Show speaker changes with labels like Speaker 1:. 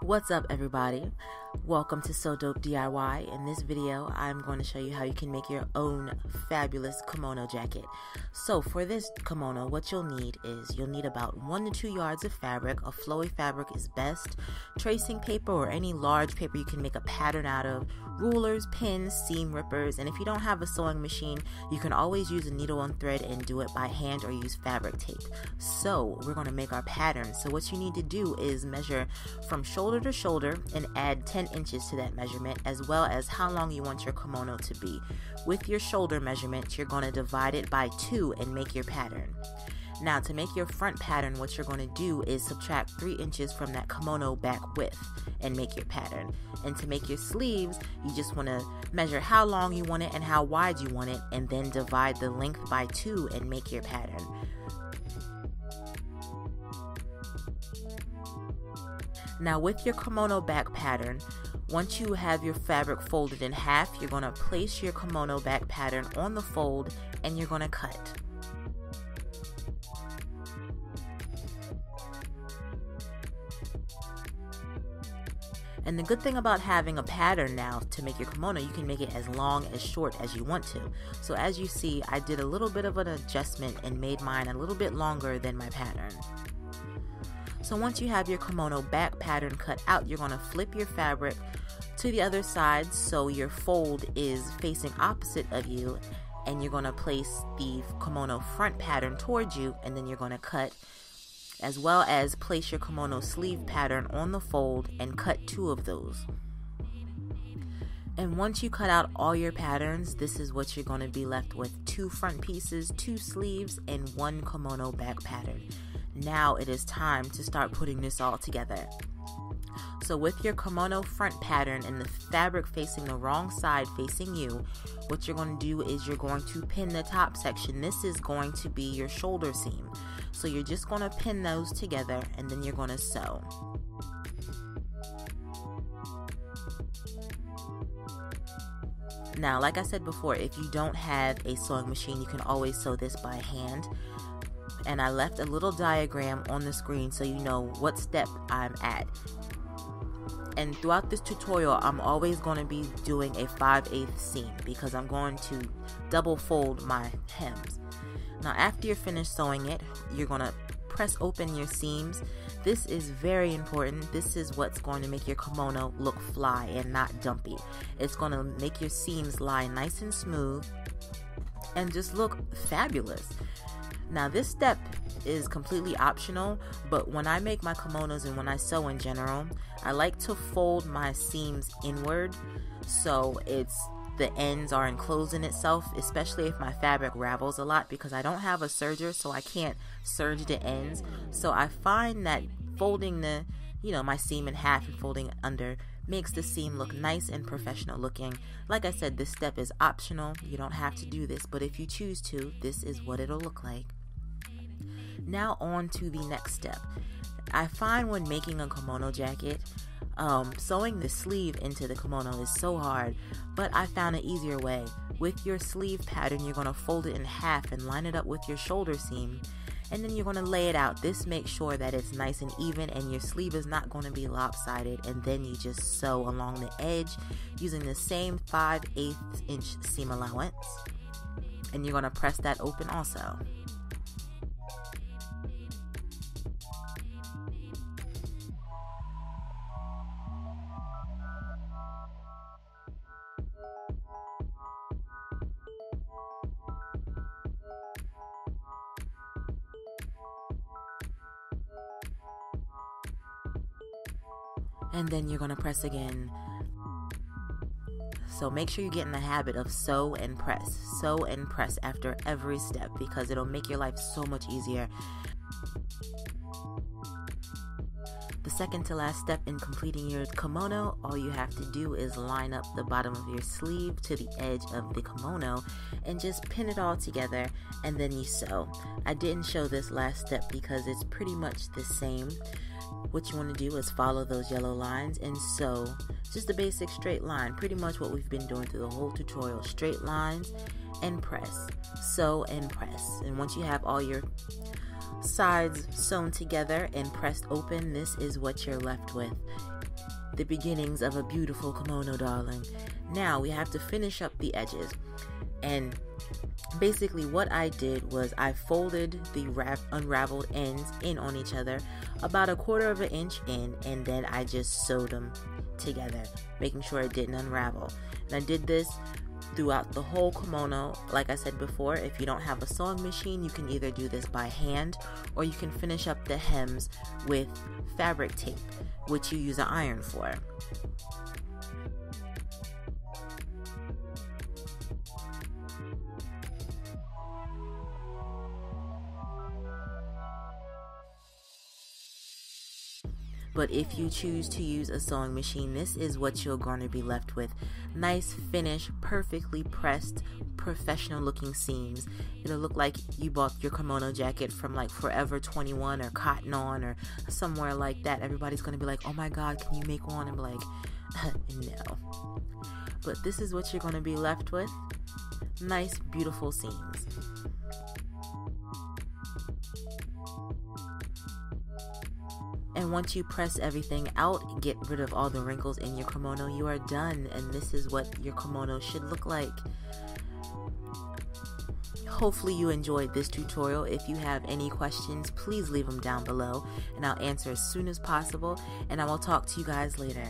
Speaker 1: What's up, everybody? Welcome to So Dope DIY. In this video, I'm going to show you how you can make your own fabulous kimono jacket. So for this kimono, what you'll need is you'll need about 1 to 2 yards of fabric. A flowy fabric is best. Tracing paper or any large paper you can make a pattern out of. Rulers, pins, seam rippers, and if you don't have a sewing machine, you can always use a needle and thread and do it by hand or use fabric tape. So we're going to make our pattern. So what you need to do is measure from shoulder to shoulder and add 10 inches to that measurement, as well as how long you want your kimono to be. With your shoulder measurement, you're going to divide it by 2 and make your pattern. Now, to make your front pattern, what you're going to do is subtract 3 inches from that kimono back width and make your pattern. And to make your sleeves, you just want to measure how long you want it and how wide you want it, and then divide the length by 2 and make your pattern. Now, with your kimono back pattern, once you have your fabric folded in half, you're going to place your kimono back pattern on the fold and you're going to cut. And the good thing about having a pattern now to make your kimono, you can make it as long as short as you want to. So as you see, I did a little bit of an adjustment and made mine a little bit longer than my pattern. So once you have your kimono back pattern cut out, you're going to flip your fabric to the other side so your fold is facing opposite of you, and you're going to place the kimono front pattern towards you, and then you're going to cut, as well as place your kimono sleeve pattern on the fold and cut 2 of those. And once you cut out all your patterns, this is what you're going to be left with: 2 front pieces, 2 sleeves, and 1 kimono back pattern. Now it is time to start putting this all together. So with your kimono front pattern and the fabric facing the wrong side facing you, what you're going to do is you're going to pin the top section. This is going to be your shoulder seam. So you're just going to pin those together and then you're going to sew. Now, like I said before, if you don't have a sewing machine, you can always sew this by hand. And I left a little diagram on the screen so you know what step I'm at. And throughout this tutorial, I'm always going to be doing a 5/8 seam because I'm going to double fold my hems. Now, after you're finished sewing it, you're going to press open your seams. This is very important. This is what's going to make your kimono look fly and not dumpy. It's going to make your seams lie nice and smooth and just look fabulous. Now, this step is completely optional, but when I make my kimonos and when I sew in general, I like to fold my seams inward so the ends are enclosed in itself, especially if my fabric ravels a lot, because I don't have a serger, so I can't serge the ends. So I find that folding my seam in half and folding it under makes the seam look nice and professional looking. Like I said, this step is optional. You don't have to do this, but if you choose to, this is what it'll look like. Now on to the next step. I find when making a kimono jacket, sewing the sleeve into the kimono is so hard, but I found an easier way. With your sleeve pattern, you're going to fold it in half and line it up with your shoulder seam, and then you're going to lay it out. This makes sure that it's nice and even and your sleeve is not going to be lopsided, and then you just sew along the edge using the same 5/8 inch seam allowance, and you're going to press that open also. And then you're going to press again. So make sure you get in the habit of sew and press after every step, because it'll make your life so much easier. The second to last step in completing your kimono, all you have to do is line up the bottom of your sleeve to the edge of the kimono and just pin it all together, and then you sew. I didn't show this last step because it's pretty much the same. What you want to do is follow those yellow lines and sew just a basic straight line, pretty much what we've been doing through the whole tutorial. Straight lines and press, sew and press. And once you have all your sides sewn together and pressed open, this is what you're left with. The beginnings of a beautiful kimono, darling. Now we have to finish up the edges. And basically what I did was I folded the unraveled ends in on each other about 1/4 of an inch in, and then I just sewed them together, making sure it didn't unravel. And I did this throughout the whole kimono. Like I said before, if you don't have a sewing machine, you can either do this by hand or you can finish up the hems with fabric tape, which you use an iron for. But if you choose to use a sewing machine, this is what you're going to be left with. Nice finish, perfectly pressed, professional looking seams. It'll look like you bought your kimono jacket from like Forever 21 or Cotton On or somewhere like that. Everybody's going to be like, oh my God, can you make one? And be like, no. But this is what you're going to be left with. Nice, beautiful seams. And once you press everything out, get rid of all the wrinkles in your kimono, you are done. And this is what your kimono should look like. Hopefully you enjoyed this tutorial. If you have any questions, please leave them down below and I'll answer as soon as possible. And I will talk to you guys later.